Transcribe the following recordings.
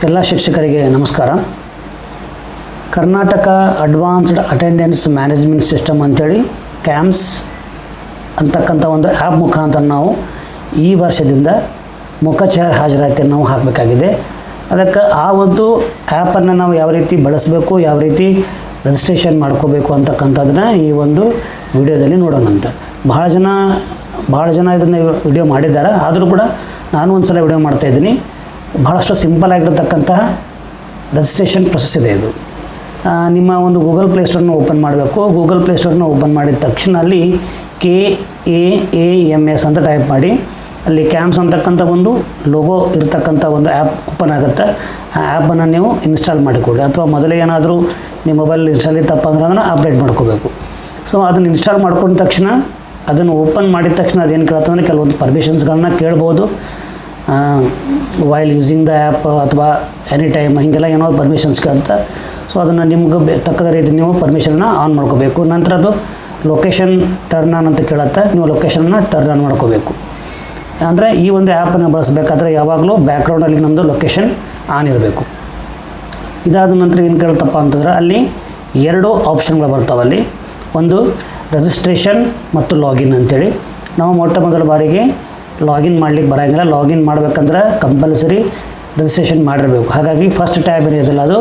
ಎಲ್ಲ ಶಿಕ್ಷಕರಿಗೆ ನಮಸ್ಕಾರ. Karnataka advanced attendance management system ಅಂತೇಳಿ ಕ್ಯಾಮ್ಸ್ ಅಂತಕ್ಕಂಥ ಒಂದು ಆ್ಯಪ್ ಮುಖಾಂತರ ನಾವು ಈ ವರ್ಷದಿಂದ ಮುಖಚರ ಹಾಜರಾತಿಯನ್ನು ನಾವು ಹಾಕಬೇಕಾಗಿದೆ. ಅದಕ್ಕೆ ಆ ಒಂದು ಆ್ಯಪನ್ನು ನಾವು ಯಾವ ರೀತಿ ಬಳಸಬೇಕು, ಯಾವ ರೀತಿ ರಿಜಿಸ್ಟ್ರೇಷನ್ ಮಾಡ್ಕೋಬೇಕು ಅಂತಕ್ಕಂಥದ್ದನ್ನ ಈ ಒಂದು ವಿಡಿಯೋದಲ್ಲಿ ನೋಡೋಣಂತ. ಭಾಳ ಜನ ಇದನ್ನು ವಿಡಿಯೋ ಮಾಡಿದ್ದಾರೆ, ಆದರೂ ಕೂಡ ನಾನು ಒಂದು ಸಲ ವಿಡಿಯೋ ಮಾಡ್ತಾಯಿದ್ದೀನಿ. ಭಾಳಷ್ಟು ಸಿಂಪಲ್ ಆಗಿರತಕ್ಕಂತಹ ರಿಜಿಸ್ಟ್ರೇಷನ್ ಪ್ರೊಸೆಸ್ ಇದೆ ಇದು. ನಿಮ್ಮ ಒಂದು ಗೂಗಲ್ ಪ್ಲೇಸ್ಟೋರನ್ನ ಓಪನ್ ಮಾಡಬೇಕು. ಗೂಗಲ್ ಪ್ಲೇಸ್ಟೋರನ್ನ ಓಪನ್ ಮಾಡಿದ ತಕ್ಷಣ ಅಲ್ಲಿ KAAMS ಅಂತ ಟೈಪ್ ಮಾಡಿ, ಅಲ್ಲಿ ಕ್ಯಾಮ್ಸ್ ಅಂತಕ್ಕಂಥ ಒಂದು ಲೋಗೋ ಇರತಕ್ಕಂಥ ಒಂದು ಆ್ಯಪ್ ಓಪನ್ ಆಗುತ್ತೆ. ಆ ಆ್ಯಪನ್ನು ನೀವು ಇನ್ಸ್ಟಾಲ್ ಮಾಡಿಕೊಡಿ, ಅಥವಾ ಮೊದಲೇ ಏನಾದರೂ ನಿಮ್ಮ ಮೊಬೈಲ್ ಇನ್ಸ್ಟಾಲ್ ಇತ್ತಪ್ಪ ಅಂದ್ರೆ ಅದನ್ನು ಅಪ್ಡೇಟ್ ಮಾಡ್ಕೋಬೇಕು. ಸೊ ಅದನ್ನು ಇನ್ಸ್ಟಾಲ್ ಮಾಡ್ಕೊಂಡ ತಕ್ಷಣ ಅದನ್ನು ಓಪನ್ ಮಾಡಿದ ತಕ್ಷಣ ಅದೇನು ಕೇಳ್ತಂದರೆ ಕೆಲವೊಂದು ಪರ್ಮಿಷನ್ಸ್ಗಳನ್ನ ಕೇಳ್ಬೋದು. ವೈಲ್ ಯೂಸಿಂಗ್ ದ ಆ್ಯಪ್ ಅಥವಾ ಎನಿ ಟೈಮ್ ಹೀಗೆಲ್ಲ ಏನೋ ಪರ್ಮಿಷನ್ಸ್ ಕೇಳ್ತಾ. ಸೊ ಅದನ್ನು ನಿಮ್ಗೆ ತಕ್ಕದ ರೀತಿ ನೀವು ಪರ್ಮಿಷನ್ನ ಆನ್ ಮಾಡ್ಕೋಬೇಕು. ನಂತರ ಅದು ಲೊಕೇಶನ್ ಟರ್ನ್ ಆನ್ ಅಂತ ಕೇಳುತ್ತೆ, ನೀವು ಲೊಕೇಶನ್ನ ಟರ್ನ್ ಆನ್ ಮಾಡ್ಕೋಬೇಕು. ಅಂದರೆ ಈ ಒಂದು ಆ್ಯಪನ್ನು ಬಳಸಬೇಕಾದ್ರೆ ಯಾವಾಗಲೂ ಬ್ಯಾಕ್ಗ್ರೌಂಡಲ್ಲಿ ನಮ್ಮದು ಲೊಕೇಶನ್ ಆನ್ ಇರಬೇಕು. ಇದಾದ ನಂತರ ಏನು ಕೇಳ್ತಪ್ಪ ಅಂತಂದ್ರೆ ಅಲ್ಲಿ ಎರಡು ಆಪ್ಷನ್ಗಳು ಬರ್ತಾವೆ. ಅಲ್ಲಿ ಒಂದು ರಿಜಿಸ್ಟ್ರೇಷನ್ ಮತ್ತು ಲಾಗಿನ್ ಅಂತೇಳಿ. ನಾವು ಮೊಟ್ಟ ಮೊದಲ ಬಾರಿಗೆ ಲಾಗಿನ್ ಮಾಡಲಿಕ್ಕೆ ಬರೋಂಗಿಲ್ಲ. ಲಾಗಿನ್ ಮಾಡಬೇಕಂದ್ರೆ ಕಂಪಲ್ಸರಿ ರಿಜಿಸ್ಟ್ರೇಷನ್ ಮಾಡಿರಬೇಕು. ಹಾಗಾಗಿ ಫಸ್ಟ್ ಟ್ಯಾಬ್ ಏನಿದೆಯಲ್ಲ ಅದು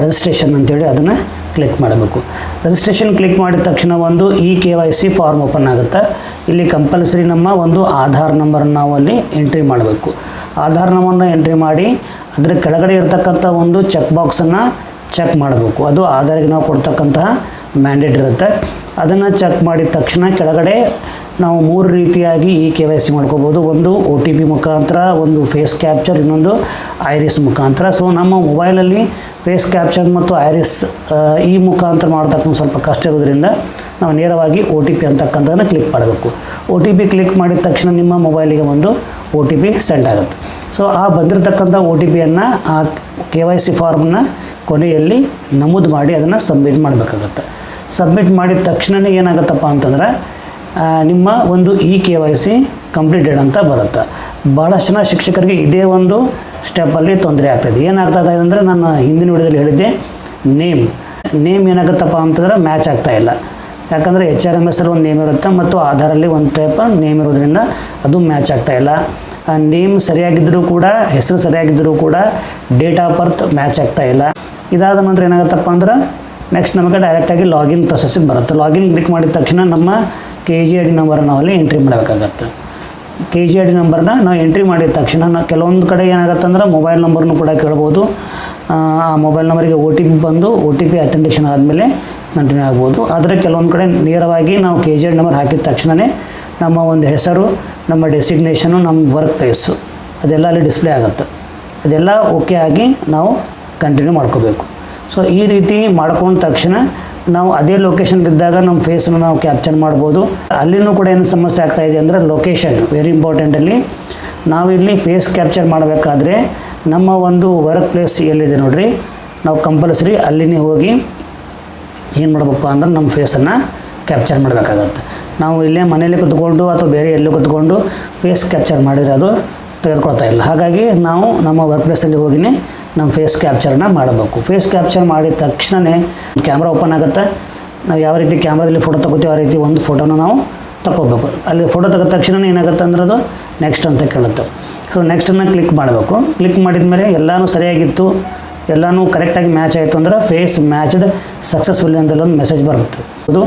ರಿಜಿಸ್ಟ್ರೇಷನ್ ಅಂತೇಳಿ ಅದನ್ನು ಕ್ಲಿಕ್ ಮಾಡಬೇಕು. ರಿಜಿಸ್ಟ್ರೇಷನ್ ಕ್ಲಿಕ್ ಮಾಡಿದ ತಕ್ಷಣ ಒಂದು KYC ಫಾರ್ಮ್ ಓಪನ್ ಆಗುತ್ತೆ. ಇಲ್ಲಿ ಕಂಪಲ್ಸರಿ ನಮ್ಮ ಒಂದು ಆಧಾರ್ ನಂಬರನ್ನು ನಾವು ಅಲ್ಲಿ ಎಂಟ್ರಿ ಮಾಡಬೇಕು. ಆಧಾರ್ ನಂಬರನ್ನು ಎಂಟ್ರಿ ಮಾಡಿ ಅದರ ಕೆಳಗಡೆ ಇರತಕ್ಕಂಥ ಒಂದು ಚೆಕ್ ಬಾಕ್ಸನ್ನು ಚೆಕ್ ಮಾಡಬೇಕು. ಅದು ಆಧಾರಿಗೆ ನಾವು ಕೊಡ್ತಕ್ಕಂತಹ ಮ್ಯಾಂಡೇಟ್ ಇರುತ್ತೆ. ಅದನ್ನು ಚೆಕ್ ಮಾಡಿದ ತಕ್ಷಣ ಕೆಳಗಡೆ ನಾವು ಮೂರು ರೀತಿಯಾಗಿ KYC ಮಾಡ್ಕೋಬೋದು. ಒಂದು OTP ಮುಖಾಂತರ, ಒಂದು ಫೇಸ್ ಕ್ಯಾಪ್ಚರ್, ಇನ್ನೊಂದು ಐರಿಸ್ ಮುಖಾಂತರ. ಸೊ ನಮ್ಮ ಮೊಬೈಲಲ್ಲಿ ಫೇಸ್ ಕ್ಯಾಪ್ಚರ್ ಮತ್ತು ಐರಿಸ್ ಈ ಮುಖಾಂತರ ಮಾಡ್ತಕ್ಕಂಥ ಸ್ವಲ್ಪ ಕಷ್ಟ ಇರೋದ್ರಿಂದ ನಾವು ನೇರವಾಗಿ OTP ಅಂತಕ್ಕಂಥದ್ದನ್ನು ಕ್ಲಿಕ್ ಮಾಡಬೇಕು. OTP ಕ್ಲಿಕ್ ಮಾಡಿದ ತಕ್ಷಣ ನಿಮ್ಮ ಮೊಬೈಲಿಗೆ ಒಂದು OTP ಸೆಂಡ್ ಆಗುತ್ತೆ. ಸೊ ಆ ಬಂದಿರತಕ್ಕಂಥ OTPಯನ್ನು ಆ KYC ಫಾರ್ಮನ್ನು ಕೊನೆಯಲ್ಲಿ ನಮೂದು ಮಾಡಿ ಅದನ್ನು ಸಬ್ಮಿಟ್ ಮಾಡಬೇಕಾಗತ್ತೆ. ಸಬ್ಮಿಟ್ ಮಾಡಿದ ತಕ್ಷಣವೇ ಏನಾಗುತ್ತಪ್ಪ ಅಂತಂದ್ರೆ ನಿಮ್ಮ ಒಂದು KYC ಕಂಪ್ಲೀಟೆಡ್ ಅಂತ ಬರುತ್ತೆ. ಭಾಳಷ್ಟು ಜನ ಶಿಕ್ಷಕರಿಗೆ ಇದೇ ಒಂದು ಸ್ಟೆಪ್ಪಲ್ಲಿ ತೊಂದರೆ ಆಗ್ತಾಯಿದೆ. ಏನಾಗ್ತಾಯಿದೆ ಅಂದರೆ ನಾನು ಹಿಂದಿನ ವಿಡಿಯೋದಲ್ಲಿ ಹೇಳಿದ್ದೆ, ನೇಮ್ ಏನಾಗುತ್ತಪ್ಪ ಅಂತಂದ್ರೆ ಮ್ಯಾಚ್ ಆಗ್ತಾಯಿಲ್ಲ. ಯಾಕಂದರೆ HRMS ಒಂದು ನೇಮ್ ಇರುತ್ತೆ ಮತ್ತು ಆಧಾರಲ್ಲಿ ಒಂದು ಟೈಪ್ ನೇಮ್ ಇರೋದ್ರಿಂದ ಅದು ಮ್ಯಾಚ್ ಆಗ್ತಾಯಿಲ್ಲ. ನೇಮ್ ಸರಿಯಾಗಿದ್ದರೂ ಕೂಡ, ಹೆಸರು ಸರಿಯಾಗಿದ್ದರೂ ಕೂಡ ಡೇಟ್ ಆಫ್ ಬರ್ತ್ ಮ್ಯಾಚ್ ಆಗ್ತಾಯಿಲ್ಲ. ಇದಾದ ನಂತರ ಏನಾಗುತ್ತಪ್ಪ ಅಂದ್ರೆ ನೆಕ್ಸ್ಟ್ ನಮಗೆ ಡೈರೆಕ್ಟಾಗಿ ಲಾಗಿನ್ ಪ್ರೊಸೆಸ್ಸಿಗೆ ಬರುತ್ತೆ. ಲಾಗಿನ್ ಕ್ಲಿಕ್ ಮಾಡಿದ ತಕ್ಷಣ ನಮ್ಮ KGID ನಂಬರನ್ನು ನಾವಲ್ಲಿ ಎಂಟ್ರಿ ಮಾಡಬೇಕಾಗತ್ತೆ. KGID ನಂಬರ್ನ ನಾವು ಎಂಟ್ರಿ ಮಾಡಿದ ತಕ್ಷಣ ಕೆಲವೊಂದು ಕಡೆ ಏನಾಗುತ್ತೆ ಅಂದ್ರೆ ಮೊಬೈಲ್ ನಂಬರ್ನು ಕೂಡ ಕೇಳ್ಬೋದು. ಆ ಮೊಬೈಲ್ ನಂಬರಿಗೆ OTP ಬಂದು OTP ಅಥೆಂಟಿಕೇಷನ್ ಆದಮೇಲೆ ಕಂಟಿನ್ಯೂ ಆಗ್ಬೋದು. ಆದರೆ ಕೆಲವೊಂದು ಕಡೆ ನೇರವಾಗಿ ನಾವು KGID ನಂಬರ್ ಹಾಕಿದ ತಕ್ಷಣವೇ ನಮ್ಮ ಒಂದು ಹೆಸರು, ನಮ್ಮ ಡೆಸಿಗ್ನೇಷನು, ನಮ್ಮ ವರ್ಕ್ ಪ್ಲೇಸು ಅದೆಲ್ಲ ಅಲ್ಲಿ ಡಿಸ್ಪ್ಲೇ ಆಗುತ್ತೆ. ಅದೆಲ್ಲ ಓಕೆ ಆಗಿ ನಾವು ಕಂಟಿನ್ಯೂ ಮಾಡ್ಕೋಬೇಕು. ಸೊ ಈ ರೀತಿ ಮಾಡ್ಕೊಂಡ ತಕ್ಷಣ ನಾವು ಅದೇ ಲೊಕೇಶನ್ಲಿದ್ದಾಗ ನಮ್ಮ ಫೇಸನ್ನು ನಾವು ಕ್ಯಾಪ್ಚರ್ ಮಾಡ್ಬೋದು. ಅಲ್ಲಿನೂ ಕೂಡ ಏನು ಸಮಸ್ಯೆ ಆಗ್ತಾಯಿದೆ ಅಂದರೆ ಲೊಕೇಶನ್ ವೆರಿ ಇಂಪಾರ್ಟೆಂಟಲ್ಲಿ. ನಾವಿಲ್ಲಿ ಫೇಸ್ ಕ್ಯಾಪ್ಚರ್ ಮಾಡಬೇಕಾದ್ರೆ ನಮ್ಮ ಒಂದು ವರ್ಕ್ ಪ್ಲೇಸ್ ಎಲ್ಲಿದೆ ನೋಡಿರಿ, ನಾವು ಕಂಪಲ್ಸರಿ ಅಲ್ಲಿನೇ ಹೋಗಿ ಏನು ಮಾಡಬೇಕಪ್ಪ ಅಂದ್ರೆ ನಮ್ಮ ಫೇಸನ್ನು ಕ್ಯಾಪ್ಚರ್ ಮಾಡಬೇಕಾಗತ್ತೆ. ನಾವು ಇಲ್ಲೇ ಮನೇಲಿ ಕೂತ್ಕೊಂಡು ಅಥವಾ ಬೇರೆ ಎಲ್ಲೂ ಕೂತ್ಕೊಂಡು ಫೇಸ್ ಕ್ಯಾಪ್ಚರ್ ಮಾಡಿದರೆ ಅದು ತೆಗೆದುಕೊಳ್ತಾ ಇಲ್ಲ. ಹಾಗಾಗಿ ನಾವು ನಮ್ಮ ವರ್ಕ್ ಪ್ಲೇಸಲ್ಲಿ ಹೋಗಿನೇ ನಮ್ಮ ಫೇಸ್ ಕ್ಯಾಪ್ಚರ್ನ ಮಾಡಬೇಕು. ಫೇಸ್ ಕ್ಯಾಪ್ಚರ್ ಮಾಡಿದ ತಕ್ಷಣವೇ ಕ್ಯಾಮ್ರಾ ಓಪನ್ ಆಗುತ್ತೆ. ನಾವು ಯಾವ ರೀತಿ ಕ್ಯಾಮ್ರಾದಲ್ಲಿ ಫೋಟೋ ತಗೋತೀವಿ ಆ ರೀತಿ ಒಂದು ಫೋಟೋನ ನಾವು ತಗೋಬೇಕು. ಅಲ್ಲಿ ಫೋಟೋ ತೆಗೆದ ತಕ್ಷಣ ಏನಾಗುತ್ತೆ ಅಂದ್ರೆ ಅದು ನೆಕ್ಸ್ಟ್ ಅಂತ ಕೇಳುತ್ತೆ. ಸೊ ನೆಕ್ಸ್ಟನ್ನು ಕ್ಲಿಕ್ ಮಾಡಬೇಕು. ಕ್ಲಿಕ್ ಮಾಡಿದ ಮೇಲೆ ಎಲ್ಲನೂ ಸರಿಯಾಗಿತ್ತು, ಎಲ್ಲನೂ ಕರೆಕ್ಟಾಗಿ ಮ್ಯಾಚ್ ಆಯಿತು ಅಂದ್ರೆ ಫೇಸ್ ಮ್ಯಾಚ್ಡ್ ಸಕ್ಸಸ್ಫುಲಿ ಅಂತೇಳಿ ಒಂದು ಮೆಸೇಜ್ ಬರುತ್ತೆ. ಅದು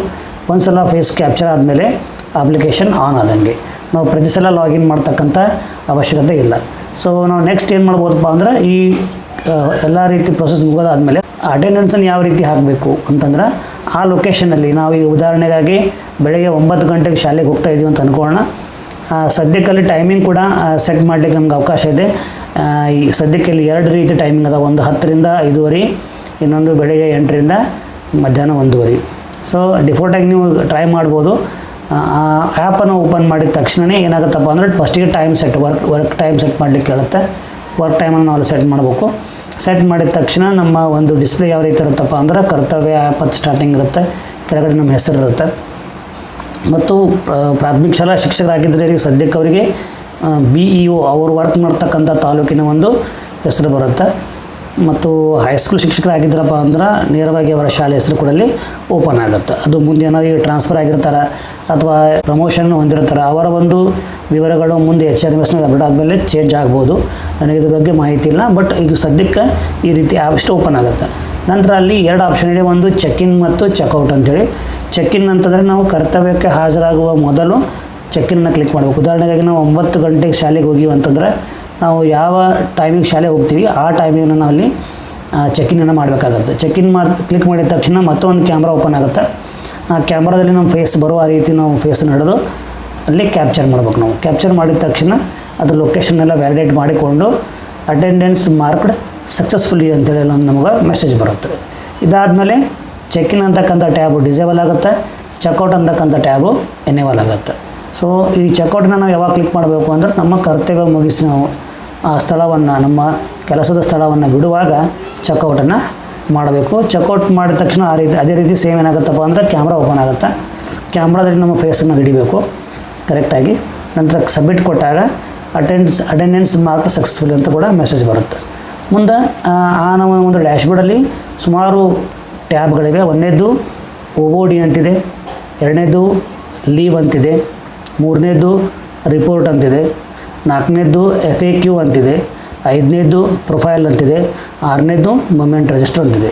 ಒಂದು ಸಲ ಫೇಸ್ ಕ್ಯಾಪ್ಚರ್ ಆದಮೇಲೆ ಅಪ್ಲಿಕೇಶನ್ ಆನ್ ಆದಂಗೆ. ನಾವು ಪ್ರತಿ ಸಲ ಲಾಗಿನ್ ಮಾಡ್ತಕ್ಕಂಥ ಅವಶ್ಯಕತೆ ಇಲ್ಲ. ಸೊ ನಾವು ನೆಕ್ಸ್ಟ್ ಏನು ಮಾಡ್ಬೋದಪ್ಪ ಅಂದ್ರೆ ಈ ಎಲ್ಲ ರೀತಿ ಪ್ರೊಸೆಸ್ ಮುಗಿದಾದ್ಮೇಲೆ ಅಟೆಂಡೆನ್ಸನ್ನು ಯಾವ ರೀತಿ ಹಾಕಬೇಕು ಅಂತಂದ್ರೆ ಆ ಲೊಕೇಶನಲ್ಲಿ ನಾವು ಈ ಉದಾಹರಣೆಗಾಗಿ ಬೆಳಗ್ಗೆ 9 ಗಂಟೆಗೆ ಶಾಲೆಗೆ ಹೋಗ್ತಾ ಇದ್ದೀವಿ ಅಂತ ಅಂದ್ಕೊಳ್ಳೋಣ. ಸದ್ಯಕ್ಕಲ್ಲಿ ಟೈಮಿಂಗ್ ಕೂಡ ಸೆಟ್ ಮಾಡಲಿಕ್ಕೆ ನಮ್ಗೆ ಅವಕಾಶ ಇದೆ. ಈ ಸದ್ಯಕ್ಕೆ ಇಲ್ಲಿ 2 ರೀತಿ ಟೈಮಿಂಗ್ ಅದ. ಒಂದು 10ರಿಂದ 5:30, ಇನ್ನೊಂದು ಬೆಳಗ್ಗೆ 8ರಿಂದ ಮಧ್ಯಾಹ್ನ 1:30. ಸೊ ಡಿಫಾಲ್ಟಾಗಿ ನೀವು ಟ್ರೈ ಮಾಡ್ಬೋದು. ಆ್ಯಪನ್ನು ಓಪನ್ ಮಾಡಿದ ತಕ್ಷಣವೇ ಏನಾಗುತ್ತಪ್ಪ ಅಂದರೆ ಫಸ್ಟಿಗೆ time set work time set ಮಾಡಲಿಕ್ಕೆ ಹೇಳುತ್ತೆ. ವರ್ಕ್ ಟೈಮನ್ನು ನಾವು ಸೆಟ್ ಮಾಡಬೇಕು. ಸೆಟ್ ಮಾಡಿದ ತಕ್ಷಣ ನಮ್ಮ ಒಂದು ಡಿಸ್ಪ್ಲೇ ಯಾವ ರೀತಿ ಇರುತ್ತಪ್ಪ ಅಂದ್ರೆ ಕರ್ತವ್ಯ ಆ್ಯಪ್ ಅಂತ ಸ್ಟಾರ್ಟಿಂಗ್ ಇರುತ್ತೆ, ಕೆಳಗಡೆ ನಮ್ಮ ಹೆಸರು ಇರುತ್ತೆ. ಮತ್ತು ಪ್ರಾಥಮಿಕ ಶಾಲಾ ಶಿಕ್ಷಕರಾಗಿದ್ದರೆ ಸದ್ಯಕ್ಕೆ ಅವರಿಗೆ BEO ಅವರು ವರ್ಕ್ ಮಾಡ್ತಕ್ಕಂಥ ತಾಲೂಕಿನ ಒಂದು ಹೆಸರು ಬರುತ್ತೆ. ಮತ್ತು ಹೈಸ್ಕೂಲ್ ಶಿಕ್ಷಕರಾಗಿದ್ದರಪ್ಪ ಅಂದ್ರೆ ನೇರವಾಗಿ ಅವರ ಶಾಲೆ ಹೆಸರು ಕೂಡ ಅಲ್ಲಿ ಓಪನ್ ಆಗುತ್ತೆ. ಅದು ಮುಂದೆ ಏನಾದರೂ ಟ್ರಾನ್ಸ್ಫರ್ ಆಗಿರ್ತಾರೆ ಅಥವಾ ಪ್ರಮೋಷನ್ ಹೊಂದಿರ್ತಾರೆ, ಅವರ ಒಂದು ವಿವರಗಳು ಮುಂದೆ HRMSನಾಗ ಅಪ್ಡೇಟ್ ಆದಮೇಲೆ ಚೇಂಜ್ ಆಗ್ಬೋದು. ನನಗೆ ಇದ್ರ ಬಗ್ಗೆ ಮಾಹಿತಿ ಇಲ್ಲ, ಬಟ್ ಈಗ ಸದ್ಯಕ್ಕೆ ಈ ರೀತಿ ಆ್ಯಪ್ ಇಷ್ಟು ಓಪನ್ ಆಗುತ್ತೆ. ನಂತರ ಅಲ್ಲಿ 2 ಆಪ್ಷನ್ ಇದೆ, ಒಂದು ಚೆಕ್-ಇನ್ ಮತ್ತು ಚೆಕ್ಔಟ್ ಅಂತೇಳಿ. ಚೆಕ್-ಇನ್ ಅಂತಂದರೆ ನಾವು ಕರ್ತವ್ಯಕ್ಕೆ ಹಾಜರಾಗುವ ಮೊದಲು ಚೆಕ್-ಇನ್ನ ಕ್ಲಿಕ್ ಮಾಡಬೇಕು. ಉದಾಹರಣೆಗಾಗಿ ನಾವು 9 ಗಂಟೆಗೆ ಶಾಲೆಗೆ ಹೋಗಿವಿ ಅಂತಂದರೆ ನಾವು ಯಾವ ಟೈಮಿಗೆ ಶಾಲೆ ಹೋಗ್ತೀವಿ ಆ ಟೈಮಿಂಗನ್ನು ನಾವು ಅಲ್ಲಿ ಚೆಕ್-ಇನ್ನು ಮಾಡಬೇಕಾಗತ್ತೆ. ಚೆಕ್-ಇನ್ ಕ್ಲಿಕ್ ಮಾಡಿದ ತಕ್ಷಣ ಮತ್ತೊಂದು ಕ್ಯಾಮ್ರಾ ಓಪನ್ ಆಗುತ್ತೆ. ಆ ಕ್ಯಾಮ್ರಾದಲ್ಲಿ ನಮ್ಮ ಫೇಸ್ ಬರುವ ರೀತಿ ನಾವು ಫೇಸನ್ನು ಹಿಡಿದು ಅಲ್ಲಿ ಕ್ಯಾಪ್ಚರ್ ಮಾಡ್ಬೇಕು. ನಾವು ಕ್ಯಾಪ್ಚರ್ ಮಾಡಿದ ತಕ್ಷಣ ಅದು ಲೊಕೇಶನ್ನೆಲ್ಲ ವ್ಯಾಲಿಡೇಟ್ ಮಾಡಿಕೊಂಡು ಅಟೆಂಡೆನ್ಸ್ ಮಾರ್ಕ್ಡ್ ಸಕ್ಸಸ್ಫುಲಿ ಅಂತೇಳಿ ಒಂದು ನಮಗೆ ಮೆಸೇಜ್ ಬರುತ್ತೆ. ಇದಾದಮೇಲೆ ಚೆಕ್-ಇನ್ ಅಂತಕ್ಕಂಥ ಟ್ಯಾಬು ಡಿಸೇಬಲ್ ಆಗುತ್ತೆ, ಚೆಕ್ಔಟ್ ಅಂತಕ್ಕಂಥ ಟ್ಯಾಬು ಎನೇಬಲ್ ಆಗುತ್ತೆ. ಸೊ ಈ ಚೆಕ್ಔಟನ್ನ ನಾವು ಯಾವಾಗ ಕ್ಲಿಕ್ ಮಾಡಬೇಕು ಅಂದರೆ ನಮ್ಮ ಕರ್ತವ್ಯ ಮುಗಿಸಿ ನಾವು ಆ ಸ್ಥಳವನ್ನು, ನಮ್ಮ ಕೆಲಸದ ಸ್ಥಳವನ್ನು ಬಿಡುವಾಗ ಚೆಕ್ಔಟನ್ನು ಮಾಡಬೇಕು. ಚೆಕ್ಔಟ್ ಮಾಡಿದ ತಕ್ಷಣ ಅದೇ ರೀತಿ ಸೇಮ್ ಏನಾಗುತ್ತಪ್ಪ ಅಂದರೆ ಕ್ಯಾಮ್ರಾ ಓಪನ್ ಆಗುತ್ತೆ. ಕ್ಯಾಮ್ರಾದಲ್ಲಿ ನಮ್ಮ ಫೇಸನ್ನು ಹಿಡಿಬೇಕು ಕರೆಕ್ಟಾಗಿ. ನಂತರ ಸಬ್ಮಿಟ್ ಕೊಟ್ಟಾಗ ಅಟೆಂಡೆನ್ಸ್ ಮಾರ್ಕ್ ಸಕ್ಸಸ್ಫುಲ್ ಅಂತ ಕೂಡ ಮೆಸೇಜ್ ಬರುತ್ತೆ. ಮುಂದೆ ನಮ್ಮ ಒಂದು ಡ್ಯಾಶ್ಬೋರ್ಡಲ್ಲಿ ಸುಮಾರು ಟ್ಯಾಬ್ಗಳಿವೆ. ಒಂದನೇದು OOD ಅಂತಿದೆ, ಎರಡನೇದು ಲೀವ್ ಅಂತಿದೆ, ಮೂರನೇದು ರಿಪೋರ್ಟ್ ಅಂತಿದೆ, ನಾಲ್ಕನೇದು FAQ ಅಂತಿದೆ, ಐದನೇದು ಪ್ರೊಫೈಲ್ ಅಂತಿದೆ, ಆರನೇದು ಮೂಮೆಂಟ್ ರಿಜಿಸ್ಟರ್ ಅಂತಿದೆ.